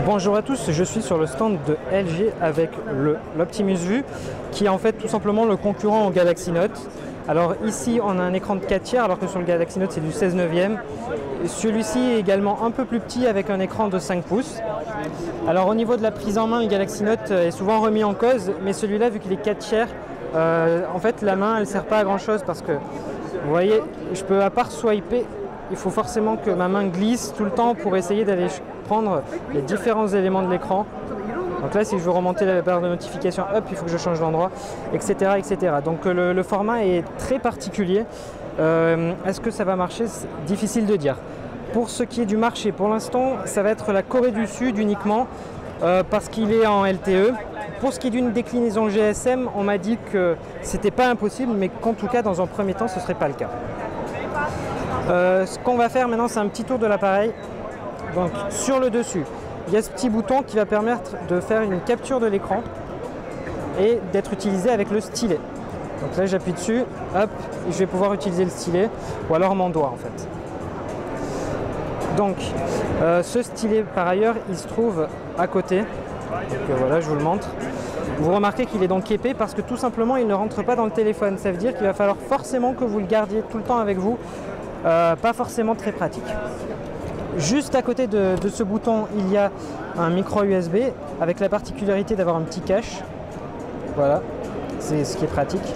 Bonjour à tous, je suis sur le stand de LG avec l'Optimus Vue qui est en fait tout simplement le concurrent au Galaxy Note. Alors ici on a un écran de 4 tiers alors que sur le Galaxy Note c'est du 16/9. Celui-ci est également un peu plus petit avec un écran de 5 pouces. Alors au niveau de la prise en main, le Galaxy Note est souvent remis en cause, mais celui-là vu qu'il est 4 tiers, en fait la main elle ne sert pas à grand chose parce que vous voyez, je peux à part swiper, il faut forcément que ma main glisse tout le temps pour essayer d'aller prendre les différents éléments de l'écran. Donc là, si je veux remonter la barre de notification, hop, il faut que je change d'endroit, etc., etc. Donc le format est très particulier. Est-ce que ça va marcher? C'est difficile de dire. Pour ce qui est du marché, pour l'instant, ça va être la Corée du Sud uniquement parce qu'il est en LTE. Pour ce qui est d'une déclinaison GSM, on m'a dit que c'était pas impossible, mais qu'en tout cas, dans un premier temps, ce ne serait pas le cas. Ce qu'on va faire maintenant, c'est un petit tour de l'appareil. Donc sur le dessus, il y a ce petit bouton qui va permettre de faire une capture de l'écran et d'être utilisé avec le stylet. Donc là j'appuie dessus, hop, et je vais pouvoir utiliser le stylet ou alors mon doigt en fait. Donc ce stylet par ailleurs il se trouve à côté. Donc voilà, je vous le montre. Vous remarquez qu'il est donc épais parce que tout simplement il ne rentre pas dans le téléphone. Ça veut dire qu'il va falloir forcément que vous le gardiez tout le temps avec vous. Pas forcément très pratique. Juste à côté de ce bouton, il y a un micro USB avec la particularité d'avoir un petit cache. Voilà, c'est ce qui est pratique.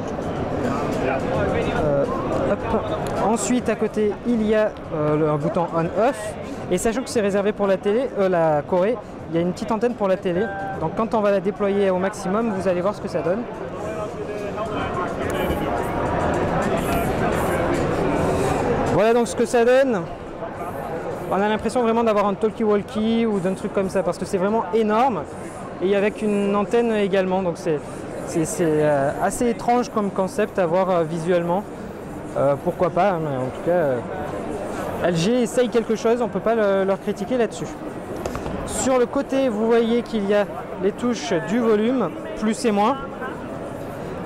Ensuite, à côté, il y a un bouton on-off. Et sachant que c'est réservé pour la télé, la Corée, il y a une petite antenne pour la télé. Donc quand on va la déployer au maximum, vous allez voir ce que ça donne. Voilà donc ce que ça donne. On a l'impression vraiment d'avoir un talkie-walkie ou d'un truc comme ça parce que c'est vraiment énorme et avec une antenne également. Donc c'est assez étrange comme concept à voir visuellement. Pourquoi pas, mais en tout cas, LG essaye quelque chose, on ne peut pas leur critiquer là-dessus. Sur le côté, vous voyez qu'il y a les touches du volume, plus et moins.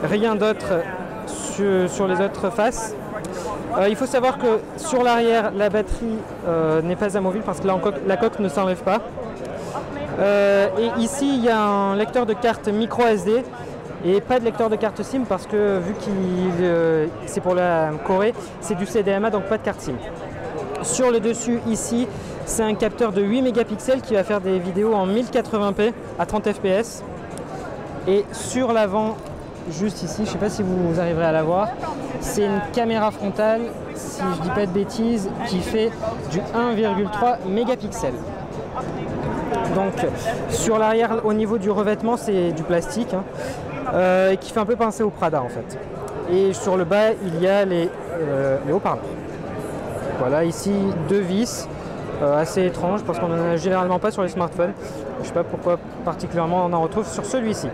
Rien d'autre sur les autres faces. Il faut savoir que sur l'arrière, la batterie n'est pas amovible parce que la coque ne s'enlève pas. Et ici, il y a un lecteur de carte micro SD et pas de lecteur de carte SIM parce que vu que c'est pour la Corée, c'est du CDMA, donc pas de carte SIM. Sur le dessus, ici, c'est un capteur de 8 mégapixels qui va faire des vidéos en 1080p à 30 fps. Et sur l'avant, juste ici, je ne sais pas si vous arriverez à la voir, c'est une caméra frontale, si je dis pas de bêtises, qui fait du 1,3 mégapixels. Donc sur l'arrière, au niveau du revêtement, c'est du plastique et qui fait un peu penser au Prada en fait. Et sur le bas, il y a les haut-parleurs. Voilà, ici deux vis, assez étranges parce qu'on n'en a généralement pas sur les smartphones. Je ne sais pas pourquoi particulièrement on en retrouve sur celui-ci.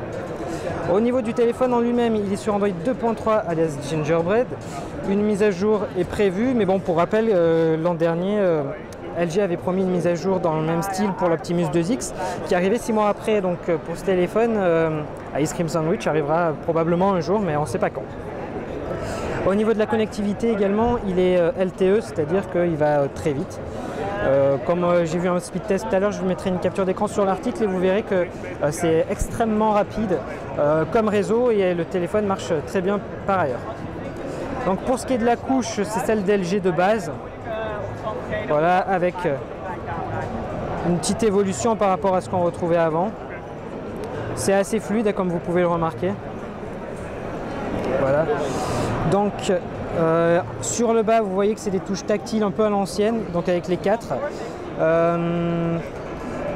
Au niveau du téléphone en lui-même, il est sur Android 2.3 alias Gingerbread. Une mise à jour est prévue, mais bon, pour rappel, l'an dernier, LG avait promis une mise à jour dans le même style pour l'Optimus 2X, qui arrivait 6 mois après. Donc pour ce téléphone, Ice Cream Sandwich arrivera probablement un jour, mais on ne sait pas quand. Au niveau de la connectivité également, il est LTE, c'est-à-dire qu'il va très vite. Comme j'ai vu un speed test tout à l'heure, je vous mettrai une capture d'écran sur l'article et vous verrez que c'est extrêmement rapide comme réseau et le téléphone marche très bien par ailleurs. Donc pour ce qui est de la couche, c'est celle d'LG de base. Voilà, avec une petite évolution par rapport à ce qu'on retrouvait avant. C'est assez fluide comme vous pouvez le remarquer. Voilà. Donc sur le bas, vous voyez que c'est des touches tactiles un peu à l'ancienne, donc avec les 4.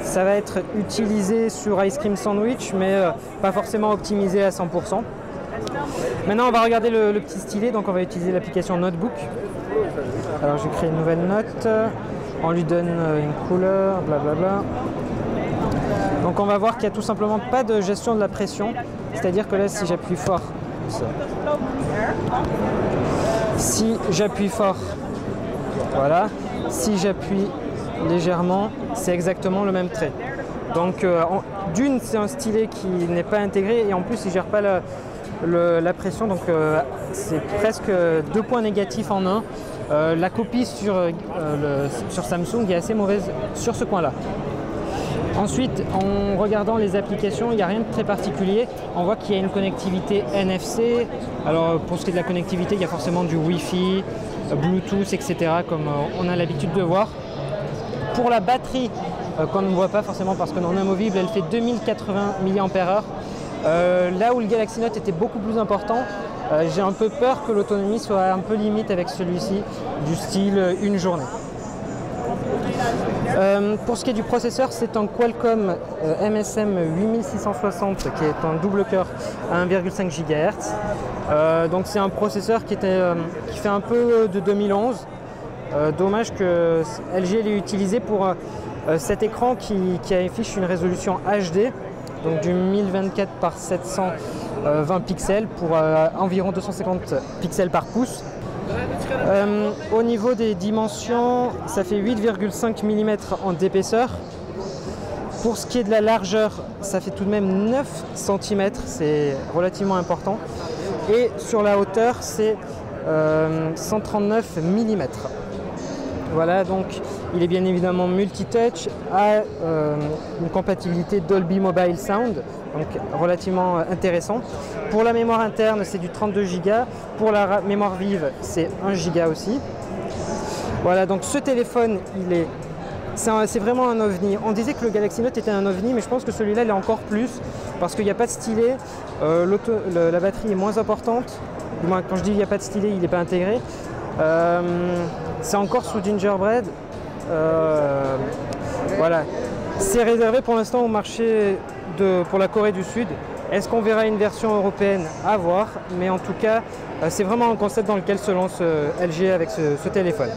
Ça va être utilisé sur Ice Cream Sandwich, mais pas forcément optimisé à 100%. Maintenant, on va regarder le petit stylet, donc on va utiliser l'application Notebook. Alors, je vais créer une nouvelle note, on lui donne une couleur, blablabla. Donc, on va voir qu'il n'y a tout simplement pas de gestion de la pression, c'est-à-dire que là, si j'appuie fort, voilà, si j'appuie légèrement, c'est exactement le même trait. Donc d'une, c'est un stylet qui n'est pas intégré et en plus il ne gère pas la pression, donc c'est presque 2 points négatifs en un. La copie sur Samsung est assez mauvaise sur ce point-là. Ensuite, en regardant les applications, il n'y a rien de très particulier. On voit qu'il y a une connectivité NFC. Alors pour ce qui est de la connectivité, il y a forcément du Wi-Fi, Bluetooth, etc. comme on a l'habitude de voir. Pour la batterie, qu'on ne voit pas forcément parce que non amovible, elle fait 2080 mAh. Là où le Galaxy Note était beaucoup plus important, j'ai un peu peur que l'autonomie soit un peu limite avec celui-ci, du style une journée. Pour ce qui est du processeur, c'est un Qualcomm MSM 8660 qui est un double cœur à 1,5 GHz. Donc c'est un processeur qui fait un peu de 2011. Dommage que LG l'ait utilisé pour cet écran qui affiche une résolution HD, donc du 1024 par 720 pixels pour environ 250 pixels par pouce. Au niveau des dimensions, ça fait 8,5 mm en d'épaisseur. Pour ce qui est de la largeur, ça fait tout de même 9 cm, c'est relativement important. Et sur la hauteur, c'est 139 mm. Voilà, donc il est bien évidemment multi-touch, a une compatibilité Dolby Mobile Sound, donc relativement intéressant. Pour la mémoire interne, c'est du 32 Go. Pour la mémoire vive, c'est 1 Go aussi. Voilà, donc ce téléphone, c'est vraiment un ovni. On disait que le Galaxy Note était un ovni, mais je pense que celui-là, il est encore plus, parce qu'il n'y a pas de stylet, la batterie est moins importante. Du moins, quand je dis qu'il n'y a pas de stylet, il n'est pas intégré. C'est encore sous Gingerbread. Voilà. C'est réservé pour l'instant au marché pour la Corée du Sud. Est-ce qu'on verra une version européenne? À voir. Mais en tout cas, c'est vraiment un concept dans lequel se lance LG avec ce téléphone.